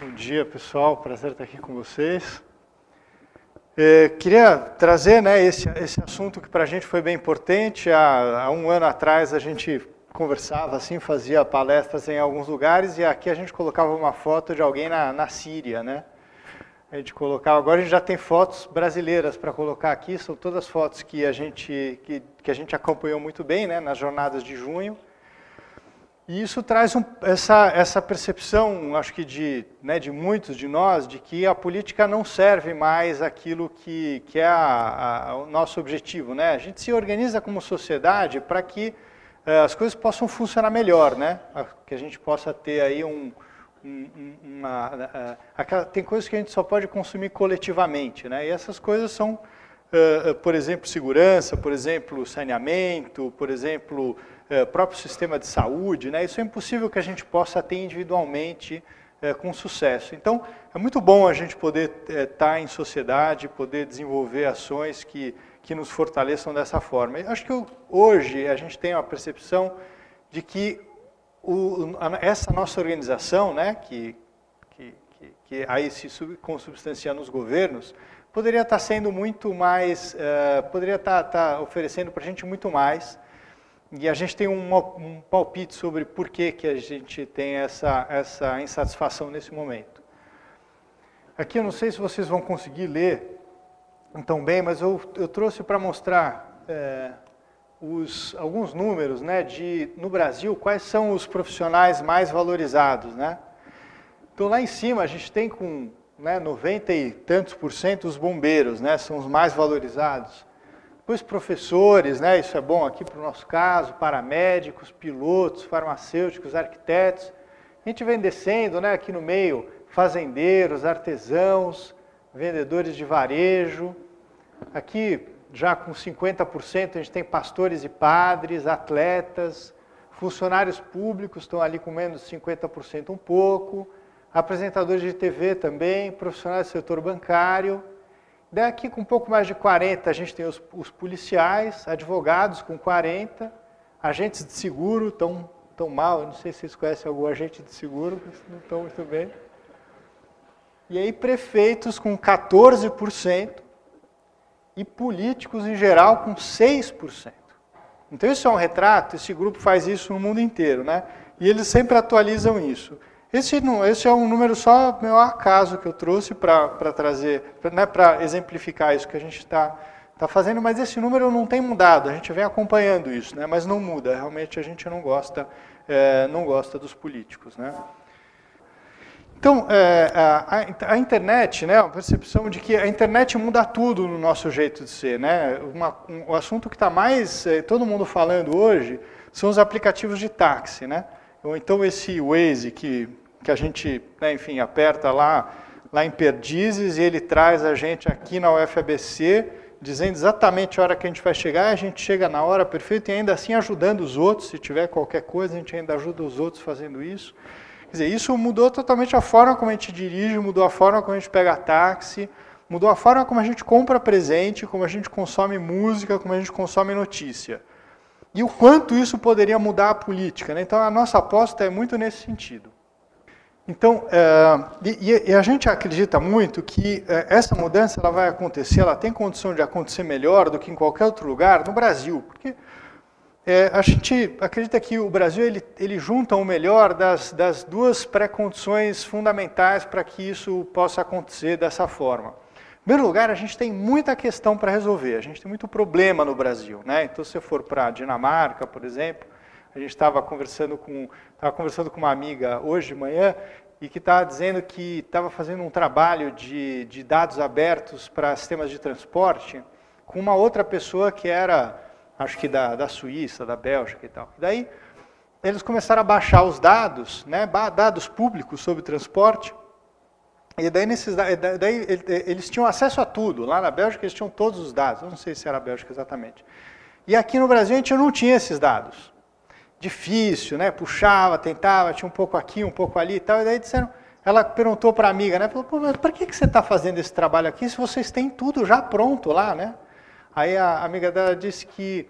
Bom dia, pessoal. Prazer estar aqui com vocês. Queria trazer, né, esse assunto que para a gente foi bem importante. Há um ano atrás a gente conversava assim, fazia palestras em alguns lugares e aqui a gente colocava uma foto de alguém na Síria, né? A gente colocava. Agora a gente já tem fotos brasileiras para colocar aqui. São todas fotos que a gente acompanhou muito bem, né, nas jornadas de junho. E isso traz essa percepção, acho que de muitos de nós, de que a política não serve mais aquilo que é o nosso objetivo, né? A gente se organiza como sociedade para que as coisas possam funcionar melhor, né? Que a gente possa ter aí tem coisas que a gente só pode consumir coletivamente, né? E essas coisas são, por exemplo, segurança, por exemplo, saneamento, por exemplo, próprio sistema de saúde, né? Isso é impossível que a gente possa ter individualmente com sucesso. Então, é muito bom a gente poder estar em sociedade, poder desenvolver ações que nos fortaleçam dessa forma. Eu acho que hoje a gente tem uma percepção de que essa nossa organização, né, que aí se consubstancia nos governos, poderia estar sendo muito mais, poderia estar oferecendo para a gente muito mais. E a gente tem um palpite sobre por que a gente tem essa insatisfação nesse momento. Aqui eu não sei se vocês vão conseguir ler tão bem, mas eu trouxe para mostrar alguns números, né, no Brasil, quais são os profissionais mais valorizados, né? Então lá em cima a gente tem com 90 e tantos % os bombeiros, né, são os mais valorizados. Depois professores, né, isso é bom aqui para o nosso caso, paramédicos, pilotos, farmacêuticos, arquitetos. A gente vem descendo, né, aqui no meio, fazendeiros, artesãos, vendedores de varejo. Aqui, já com 50%, a gente tem pastores e padres, atletas, funcionários públicos estão ali com menos de 50% um pouco, apresentadores de TV também, profissionais do setor bancário. Daqui com um pouco mais de 40, a gente tem os policiais, advogados com 40, agentes de seguro tão mal, eu não sei se vocês conhecem algum agente de seguro, não estão muito bem. E aí prefeitos com 14% e políticos em geral com 6%. Então isso é um retrato, esse grupo faz isso no mundo inteiro, né? E eles sempre atualizam isso. Esse é um número só, meu acaso, que eu trouxe para trazer, né, para exemplificar isso que a gente está fazendo, mas esse número não tem mudado, a gente vem acompanhando isso, né, mas não muda, realmente a gente não gosta dos políticos, né. Então, a internet, né, a percepção de que a internet muda tudo no nosso jeito de ser, né, o assunto que está mais, todo mundo falando hoje, são os aplicativos de táxi, né. Ou então esse Waze que a gente, né, enfim, aperta lá em Perdizes e ele traz a gente aqui na UFABC, dizendo exatamente a hora que a gente vai chegar, a gente chega na hora perfeita e ainda assim ajudando os outros, se tiver qualquer coisa, a gente ainda ajuda os outros fazendo isso. Quer dizer, isso mudou totalmente a forma como a gente dirige, mudou a forma como a gente pega táxi, mudou a forma como a gente compra presente, como a gente consome música, como a gente consome notícia. E o quanto isso poderia mudar a política, né? Então, a nossa aposta é muito nesse sentido. Então, a gente acredita muito que essa mudança ela vai acontecer, ela tem condição de acontecer melhor do que em qualquer outro lugar no Brasil, porque a gente acredita que o Brasil ele junta o melhor das duas pré-condições fundamentais para que isso possa acontecer dessa forma. Em primeiro lugar, a gente tem muita questão para resolver, a gente tem muito problema no Brasil, né? Então, se você for para a Dinamarca, por exemplo, a gente estava conversando com uma amiga hoje de manhã e que estava dizendo que estava fazendo um trabalho de dados abertos para sistemas de transporte com uma outra pessoa que era, acho que da Suíça, da Bélgica e tal. Daí, eles começaram a baixar os dados, né? Dados públicos sobre transporte. E daí, eles tinham acesso a tudo. Lá na Bélgica eles tinham todos os dados. Eu não sei se era a Bélgica exatamente. E aqui no Brasil a gente não tinha esses dados. Difícil, né? Puxava, tentava, tinha um pouco aqui, um pouco ali e tal. E daí ela perguntou para a amiga, né? Falou, pô, mas por que você está fazendo esse trabalho aqui se vocês têm tudo já pronto lá, né? Aí a amiga dela disse que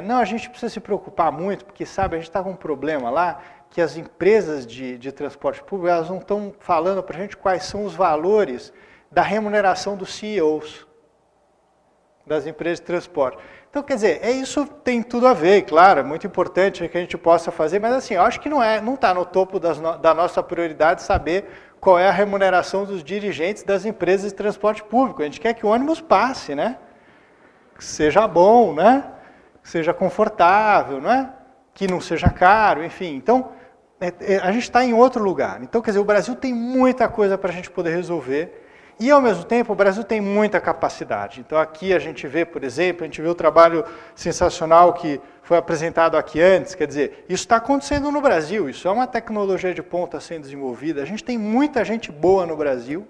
não, a gente precisa se preocupar muito, porque, sabe, a gente está com um problema lá, que as empresas de transporte público elas não estão falando para a gente quais são os valores da remuneração dos CEOs das empresas de transporte. Então, quer dizer, isso tem tudo a ver, claro, é muito importante que a gente possa fazer, mas assim, eu acho que não está no topo da nossa prioridade saber qual é a remuneração dos dirigentes das empresas de transporte público. A gente quer que o ônibus passe, né? Que seja bom, né? Que seja confortável, né? Que não seja caro, enfim. Então, a gente está em outro lugar. Então, quer dizer, o Brasil tem muita coisa para a gente poder resolver e, ao mesmo tempo, o Brasil tem muita capacidade. Então, aqui a gente vê, por exemplo, a gente vê o trabalho sensacional que foi apresentado aqui antes, quer dizer, isso está acontecendo no Brasil, isso é uma tecnologia de ponta sendo desenvolvida, a gente tem muita gente boa no Brasil,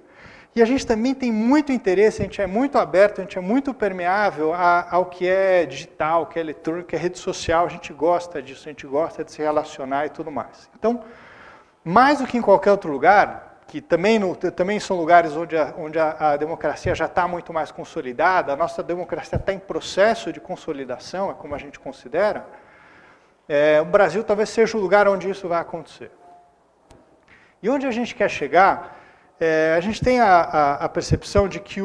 e a gente também tem muito interesse, a gente é muito aberto, a gente é muito permeável ao que é digital, que é eletrônico, que é rede social, a gente gosta disso, a gente gosta de se relacionar e tudo mais. Então, mais do que em qualquer outro lugar, que também são lugares onde a democracia já está muito mais consolidada, a nossa democracia está em processo de consolidação, é como a gente considera, o Brasil talvez seja o lugar onde isso vai acontecer. E onde a gente quer chegar, a gente tem a percepção de que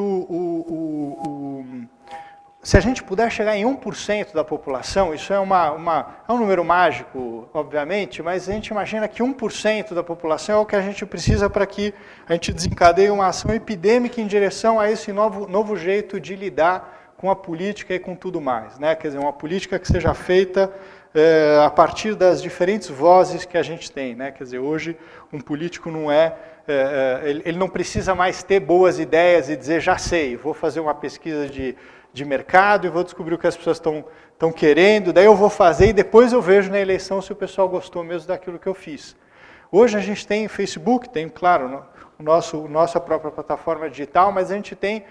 se a gente puder chegar em 1% da população, isso é um número mágico, obviamente, mas a gente imagina que 1% da população é o que a gente precisa para que a gente desencadeie uma ação epidêmica em direção a esse novo jeito de lidar com a política e com tudo mais, né? Quer dizer, uma política que seja feita a partir das diferentes vozes que a gente tem, né? Quer dizer, hoje um político não ele não precisa mais ter boas ideias e dizer, já sei, vou fazer uma pesquisa de mercado e vou descobrir o que as pessoas estão querendo, daí eu vou fazer e depois eu vejo na eleição se o pessoal gostou mesmo daquilo que eu fiz. Hoje a gente tem Facebook, tem, claro, nossa própria plataforma digital, mas a gente tem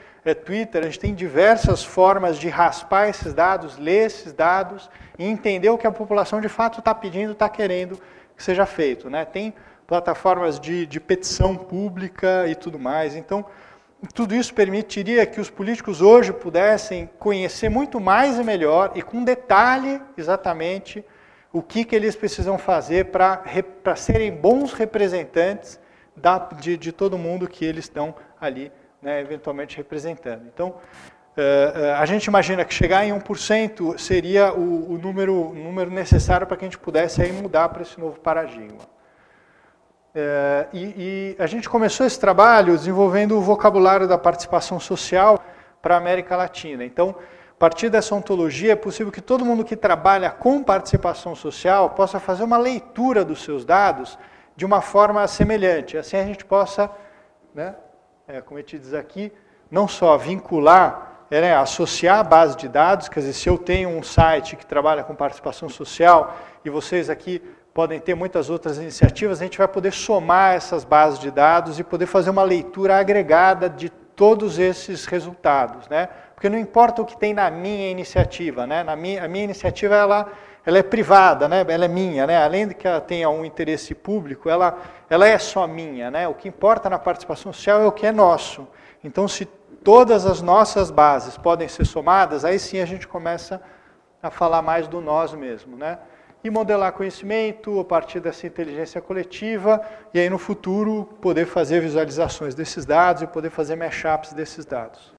Twitter, a gente tem diversas formas de raspar esses dados, ler esses dados e entender o que a população de fato está pedindo, está querendo que seja feito, né? Tem plataformas de petição pública e tudo mais, então tudo isso permitiria que os políticos hoje pudessem conhecer muito mais e melhor e com detalhe exatamente o que eles precisam fazer para serem bons representantes de todo mundo que eles estão ali, né, eventualmente representando. Então, a gente imagina que chegar em 1% seria o número necessário para que a gente pudesse aí mudar para esse novo paradigma. E a gente começou esse trabalho desenvolvendo o vocabulário da participação social para a América Latina. Então, a partir dessa ontologia, é possível que todo mundo que trabalha com participação social possa fazer uma leitura dos seus dados de uma forma semelhante. Assim a gente possa, né, como a gente diz aqui, não só vincular, associar a base de dados, quer dizer, se eu tenho um site que trabalha com participação social e vocês aqui podem ter muitas outras iniciativas, a gente vai poder somar essas bases de dados e poder fazer uma leitura agregada de todos esses resultados, né? Porque não importa o que tem na minha iniciativa, né? A minha iniciativa ela é privada, né? Ela é minha, né? Além de que ela tenha um interesse público, ela é só minha, né? O que importa na participação social é o que é nosso. Então, se todas as nossas bases podem ser somadas, aí sim a gente começa a falar mais do nós mesmo, né? E modelar conhecimento a partir dessa inteligência coletiva, e aí no futuro poder fazer visualizações desses dados e poder fazer mashups desses dados.